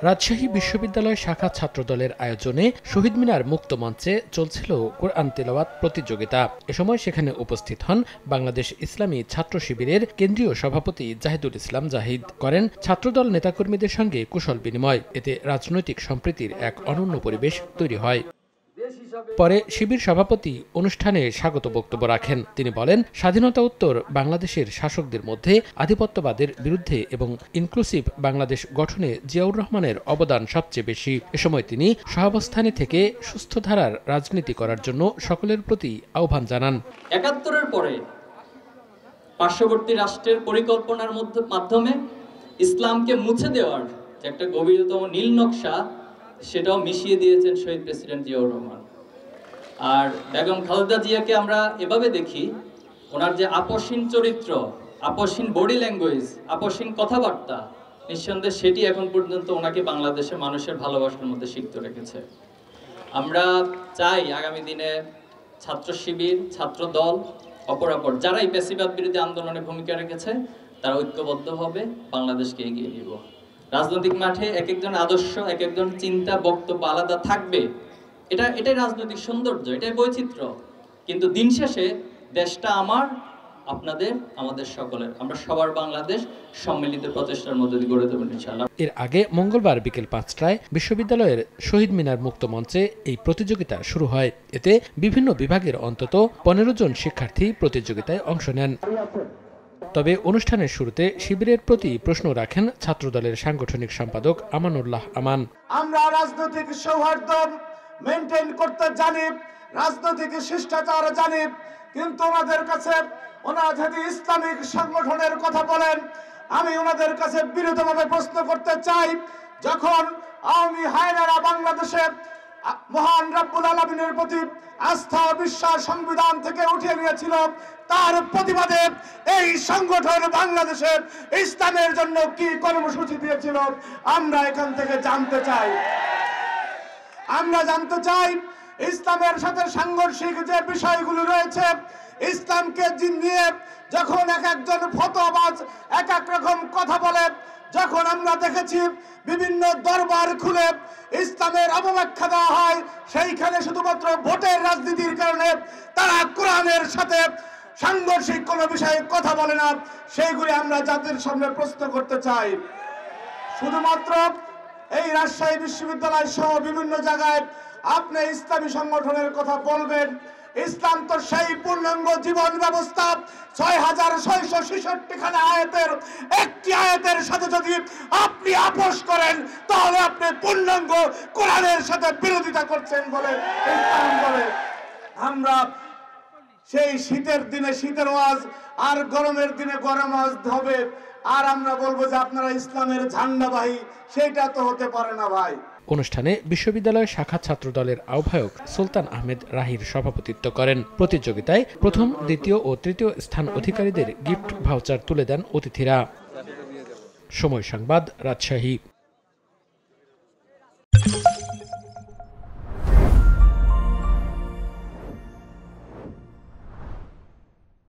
রাজশাহী বিশ্ববিদ্যালয় শাখা ছাত্রদলের আয়োজনে শহীদ মিনার মুক্ত মঞ্চে চলছিল কোরআন তেলাওয়াত প্রতিযোগিতা। এ সময় সেখানে উপস্থিত হন বাংলাদেশ ইসলামী ছাত্র শিবিরের কেন্দ্রীয় সভাপতি জাহিদুল ইসলাম জাহিদ। করেন ছাত্রদল নেতাকর্মীদের সঙ্গে কুশল বিনিময়। এতে রাজনৈতিক সম্প্রীতির এক অনন্য পরিবেশ তৈরি হয়। পরে শিবির সভাপতি অনুষ্ঠানে স্বাগত বক্তব্য রাখেন। তিনি বলেন, স্বাধীনতা উত্তর বাংলাদেশের শাসকদের মধ্যে আধিপত্যবাদের বিরুদ্ধে এবং ইনক্লুসিভ বাংলাদেশ গঠনে জিয়াউর রহমানের অবদান সবচেয়ে বেশি। এ সময় তিনি সহাবস্থানে থেকে সুস্থ ধারার রাজনীতি করার জন্য সকলের প্রতি আহ্বান জানান। ৭১-এর পরে পার্শ্ববর্তী রাষ্ট্রের পরিকল্পনার মাধ্যমে ইসলামকে মুছে দেওয়ার যে একটা গভীরতম নীল নকশা, সেটাও মিশিয়ে দিয়েছেন শহীদ প্রেসিডেন্ট জিয়াউর রহমান। আর বেগম খালেদা জিয়াকে আমরা এভাবে দেখি, ওনার যে আপসহীন চরিত্র, আপসহীন বডি ল্যাঙ্গুয়েজ, আপসহীন কথাবার্তা, নিঃসন্দেহে সেটি এখন পর্যন্ত ওনাকে বাংলাদেশের মানুষের ভালোবাসার মধ্যে সিক্ত রেখেছে। আমরা চাই আগামী দিনে ছাত্র শিবির, ছাত্র দল, অপরাপর যারা এই ফ্যাসিবাদ বিরোধী আন্দোলনে ভূমিকা রেখেছে, তারা ঐক্যবদ্ধভাবে বাংলাদেশকে এগিয়ে নিব। রাজনৈতিক মাঠে এক একজন আদর্শ, এক একজন চিন্তা, বক্তব্য আলাদা থাকবে, এটাই রাজনৈতিক সৌন্দর্য, এটাই বৈচিত্র্য। কিন্তু দিন শেষে দেশটা আমার, আপনাদের, আমাদের সকলের। আমরা সবার বাংলাদেশ সম্মিলিত প্রচেষ্টার মধ্যে দিয়ে গড়ে দেবেন ইনশাআল্লাহ। এর আগে মঙ্গলবার বিকেল ৫টায় বিশ্ববিদ্যালয়ের শহীদ মিনার মুক্ত মঞ্চে এই প্রতিযোগিতা শুরু হয়। এতে বিভিন্ন বিভাগের অন্তত ১৫ জন শিক্ষার্থী প্রতিযোগিতায় অংশ নেন। তবে অনুষ্ঠানের শুরুতে শিবিরের প্রতি প্রশ্ন রাখেন ছাত্রদলের সাংগঠনিক সম্পাদক আমানুল্লাহ আমান। আমরা রাজনৈতিক সৌহার্দ্য মেনটেন করতে জানি, রাজনৈতিক শিষ্টাচার জানি, কিন্তু ওনাদের কাছে, ওনারা যদি ইসলামিক সংগঠনের কথা বলেন, আমি ওনাদের কাছে বিরোধভাবে প্রশ্ন করতে চাই। যখন আওয়ামী হায়নারা বাংলাদেশে মহান রব্বুল আলামিনের প্রতি আস্থা বিশ্বাস সংবিধান থেকে উঠিয়ে নিয়েছিল, তার প্রতিবাদে এই সংগঠন বাংলাদেশে ইসলামের জন্য কি কর্মসূচি দিয়েছিল আমরা এখান থেকে জানতে চাই। আমরা জানতে চাই ইসলামের সাথে সাংঘর্ষিক যে বিষয়গুলো রয়েছে, ইসলামকে নিয়ে যখন এক একজন ফতোয়াবাজ এক এক রকম কথা বলে, যখন আমরা দেখেছি বিভিন্ন দরবার খুলে ইসলামের অবব্যাখ্যা দেওয়া হয়, সেইখানে শুধুমাত্র ভোটের রাজনীতির কারণে তারা কোরআনের সাথে সাংঘর্ষিক কোনো বিষয়ে কথা বলে না, সেইগুলি আমরা জাতির সামনে প্রশ্ন করতে চাই। শুধুমাত্র এই রাজশাহী বিশ্ববিদ্যালয় সহ বিভিন্ন জায়গায় আপনি ইসলামী সংগঠনের কথা বলবেন। ইসলাম তো সেই পূর্ণাঙ্গ জীবন ব্যবস্থা, ৬৬৬৬ খানা আয়াতের একটি আয়াতের সাথে যদি আপনি আপোষ করেন, তাহলে আপনি পূর্ণাঙ্গ কোরআনের সাথে বিরোধিতা করছেন বলে ইসলাম বলে। আমরা সেই শীতের দিনে শীতের ওয়াজ আর গরমের দিনে গরম ওয়াজ হবে, আর আমরা বলবো যে আপনারা ইসলামের ঝান্ডাবাহী, সেটা তো হতে পারে না ভাই। অনুষ্ঠানে বিশ্ববিদ্যালয় শাখা ছাত্রদলের আহ্বায়ক সুলতান আহমেদ রাহির সভাপতিত্ব করেন। প্রতিযোগিতায় প্রথম, দ্বিতীয় ও তৃতীয় স্থান অধিকারীদের গিফট ভাউচার তুলে দেন অতিথিরা। সময় সংবাদ, রাজশাহী।